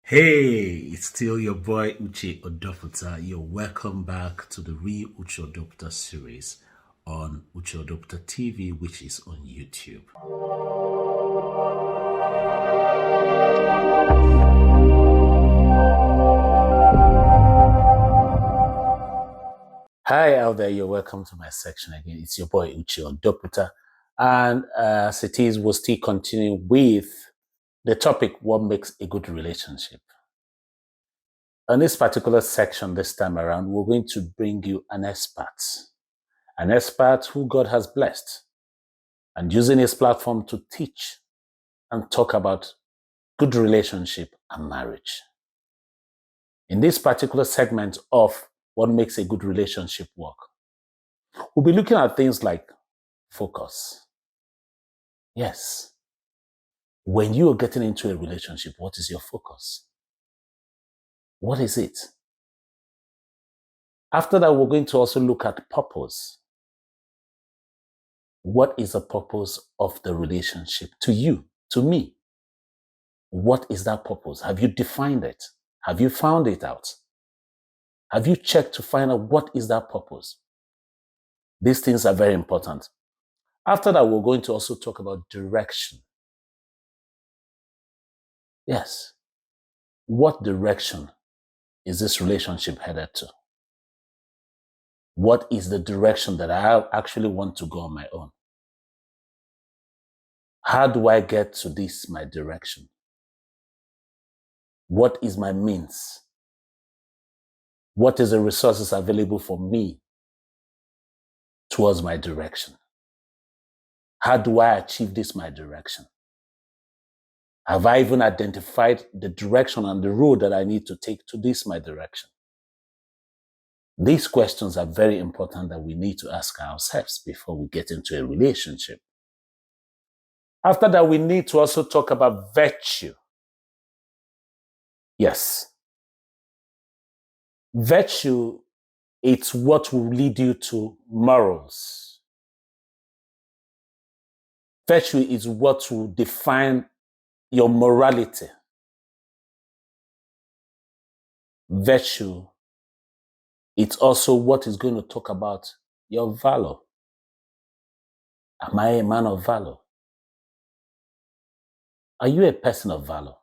Hey, it's still your boy Uche Odoputa. You're welcome back to the Real Uche Odoputa series on Uche Odoputa TV, which is on YouTube. Hi out there, you're welcome to my section again. It's your boy Uche Odoputa. And as it is, we'll still continue with the topic, what makes a good relationship? On this particular section this time around, we're going to bring you an expert who God has blessed and using his platform to teach and talk about good relationship and marriage. In this particular segment of what makes a good relationship work, we'll be looking at things like focus. Yes. When you are getting into a relationship, what is your focus? What is it? After that, we're going to also look at purpose. What is the purpose of the relationship to you, to me? What is that purpose? Have you defined it? Have you found it out? Have you checked to find out what is that purpose? These things are very important. After that, we're going to also talk about direction. Yes. What direction is this relationship headed to? What is the direction that I actually want to go on my own? How do I get to this, my direction? What is my means? What is the resources available for me towards my direction? How do I achieve this, my direction? Have I even identified the direction and the road that I need to take to this, my direction? These questions are very important that we need to ask ourselves before we get into a relationship. After that, we need to also talk about virtue. Yes. Virtue, it's what will lead you to morals. Virtue is what will define your morality. Virtue, it's also what is going to talk about your valor. Am I a man of valor? Are you a person of valor?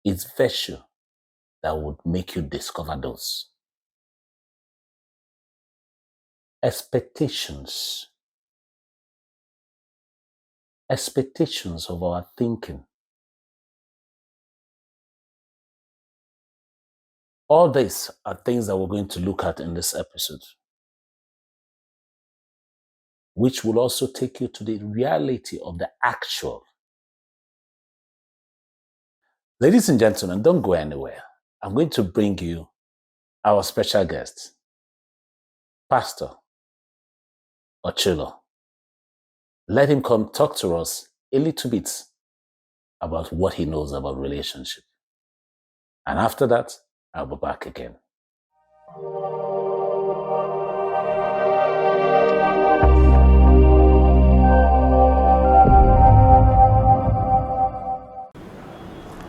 It's virtue that would make you discover those. Expectations of our thinking. All these are things that we're going to look at in this episode, which will also take you to the reality of the actual. Ladies and gentlemen, don't go anywhere. I'm going to bring you our special guest, Pastor Ochilo. Let him come talk to us a little bit about what he knows about relationship. And after that, I'll be back again.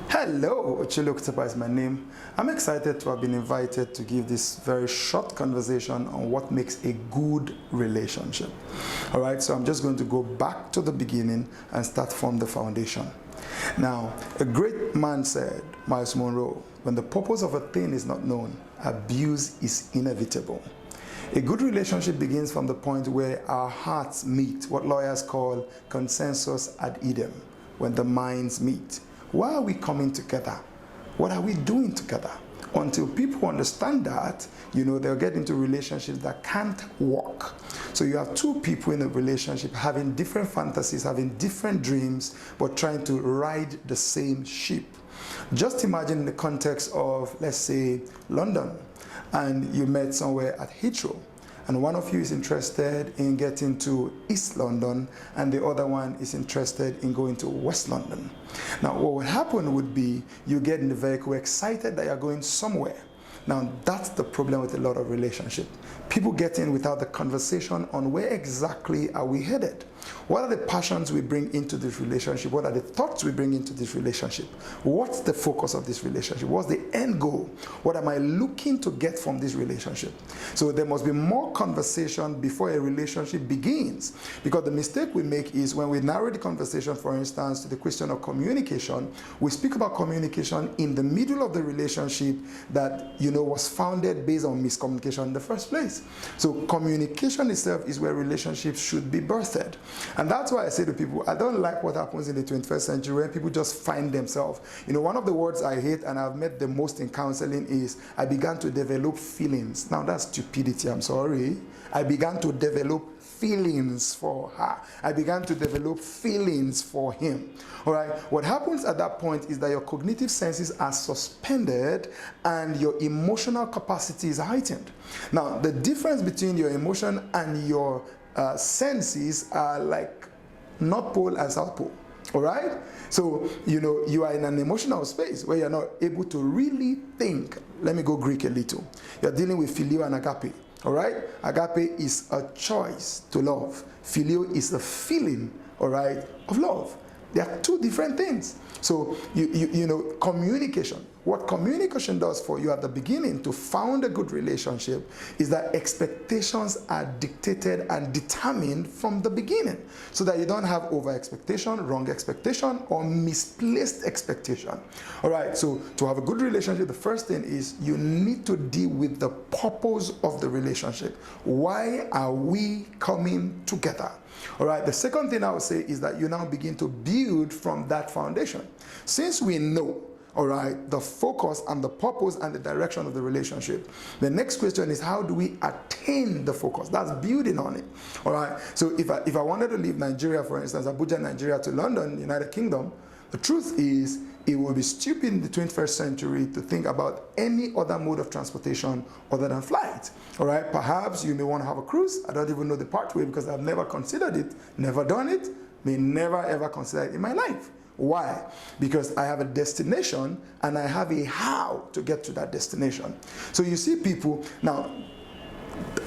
Hello, Ochilo Kutapa is my name. I'm excited to have been invited to give this very short conversation on what makes a good relationship. All right, so I'm just going to go back to the beginning and start from the foundation. Now, a great man said, Miles Monroe, when the purpose of a thing is not known, abuse is inevitable. A good relationship begins from the point where our hearts meet, what lawyers call consensus ad idem, when the minds meet. Why are we coming together? What are we doing together? Until people understand that, they'll get into relationships that can't work. So you have two people in a relationship having different fantasies, having different dreams, but trying to ride the same ship. Just imagine in the context of, let's say, London, and you met somewhere at Heathrow, and one of you is interested in getting to East London, and the other one is interested in going to West London. Now, what would happen would be you get in the vehicle excited that you're going somewhere. Now, that's the problem with a lot of relationships. People get in without the conversation on where exactly are we headed. What are the passions we bring into this relationship? What are the thoughts we bring into this relationship? What's the focus of this relationship? What's the end goal? What am I looking to get from this relationship? So there must be more conversation before a relationship begins. Because the mistake we make is when we narrow the conversation, for instance, to the question of communication, we speak about communication in the middle of the relationship that, was founded based on miscommunication in the first place. So communication itself is where relationships should be birthed. And that's why I say to people, I don't like what happens in the 21st century when people just find themselves. One of the words I hate and I've met the most in counseling is, I began to develop feelings. Now that's stupidity, I'm sorry. I began to develop feelings for her. I began to develop feelings for him. All right. What happens at that point is that your cognitive senses are suspended and your emotional capacity is heightened. Now, the difference between your emotion and your senses are like North Pole and South Pole. All right. So, you are in an emotional space where you're not able to really think. Let me go Greek a little. You're dealing with phileo and agape. All right? Agape is a choice to love. Phileo is a feeling, all right, of love. They are two different things. So, communication. What communication does for you at the beginning to found a good relationship is that expectations are dictated and determined from the beginning so that you don't have over expectation, wrong expectation, or misplaced expectation. All right, so to have a good relationship, the first thing is you need to deal with the purpose of the relationship. Why are we coming together? All right, the second thing I would say is that you now begin to build from that foundation. Since we know, all right, the focus and the purpose and the direction of the relationship, the next question is, how do we attain the focus? That's building on it. All right, so if I wanted to leave Nigeria, for instance, Abuja, Nigeria, to London, United Kingdom, the truth is it will be stupid in the 21st century to think about any other mode of transportation other than flight. All right, perhaps you may want to have a cruise. I don't even know the pathway because I've never considered it, never done it, may never ever consider it in my life. Why? Because I have a destination and I have a how to get to that destination. So you see people, now,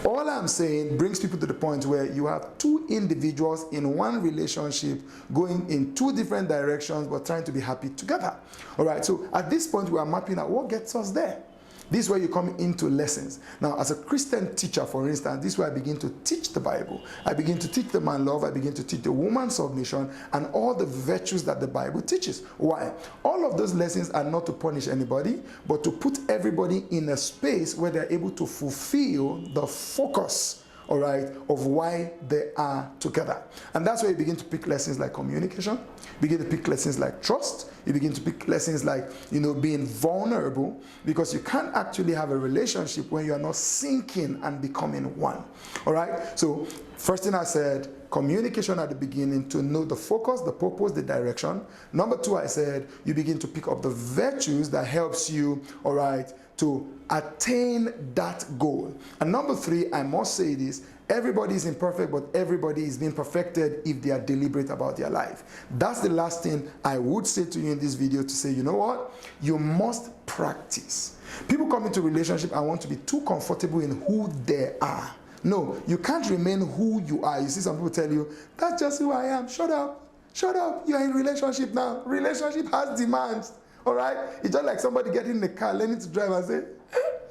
all I'm saying brings people to the point where you have two individuals in one relationship going in two different directions but trying to be happy together. All right, so at this point we are mapping out what gets us there. This is where you come into lessons. Now, as a Christian teacher, for instance, this is where I begin to teach the Bible. I begin to teach the man love. I begin to teach the woman submission and all the virtues that the Bible teaches. Why? All of those lessons are not to punish anybody, but to put everybody in a space where they're able to fulfill the focus, all right, of why they are together. And that's where you begin to pick lessons like communication, begin to pick lessons like trust, you begin to pick lessons like, being vulnerable, because you can't actually have a relationship when you are not sinking and becoming one. All right? So, first thing I said, communication at the beginning to know the focus, the purpose, the direction. Number two, I said, you begin to pick up the virtues that helps you, all right, to attain that goal. And number three, I must say this, everybody is imperfect, but everybody is being perfected if they are deliberate about their life. That's the last thing I would say to you in this video, to say, you know what? You must practice. People come into relationship and want to be too comfortable in who they are. No, you can't remain who you are. You see some people tell you, that's just who I am. Shut up. Shut up. You're in relationship now. Relationship has demands. All right? It's just like somebody getting in the car, learning to drive and say,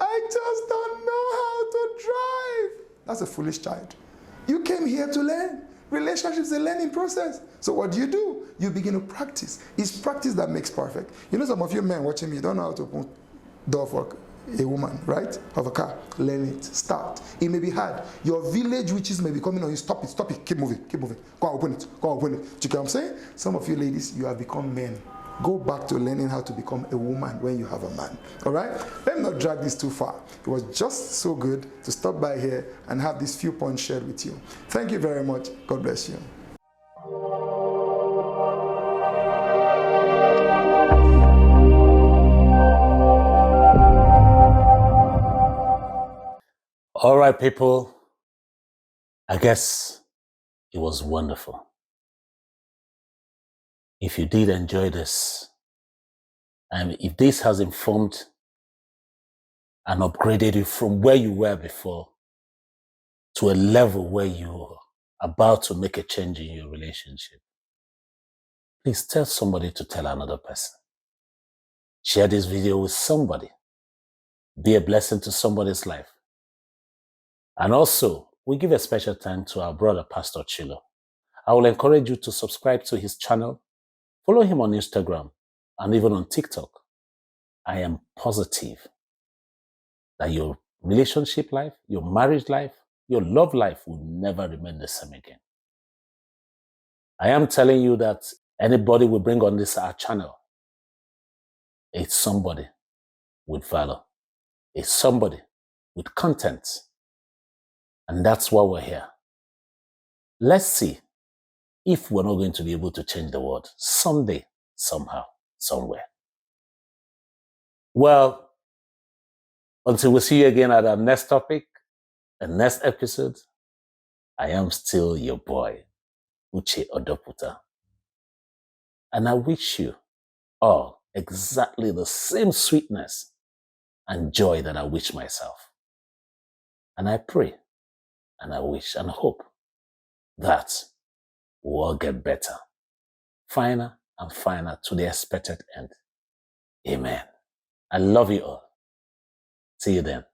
I just don't know how to drive. That's a foolish child. You came here to learn. Relationship is a learning process. So what do? You begin to practice. It's practice that makes perfect. Some of you men watching me, you don't know how to open door for a woman, right? Of a car. Learn it. Start. It may be hard. Your village witches may be coming on you. Stop it. Keep moving. Go and open it. Do you get what I'm saying? Some of you ladies, you have become men. Go back to learning how to become a woman when you have a man. All right? Let me not drag this too far. It was just so good to stop by here and have these few points shared with you. Thank you very much. God bless you. All right, people. I guess it was wonderful. If you did enjoy this, and if this has informed and upgraded you from where you were before to a level where you are about to make a change in your relationship, please tell somebody to tell another person. Share this video with somebody. Be a blessing to somebody's life. And also, we give a special thanks to our brother, Pastor Chilo. I will encourage you to subscribe to his channel, follow him on Instagram, and even on TikTok. I am positive that your relationship life, your marriage life, your love life will never remain the same again. I am telling you that anybody we bring on this our channel, it's somebody with valor. It's somebody with content. And that's why we're here. Let's see if we're not going to be able to change the world someday, somehow, somewhere. Well, until we see you again at our next topic, the next episode, I am still your boy, Uche Odoputa. And I wish you all exactly the same sweetness and joy that I wish myself. And I pray and I wish and hope that we'll all get better, finer and finer to the expected end. Amen. I love you all. See you then.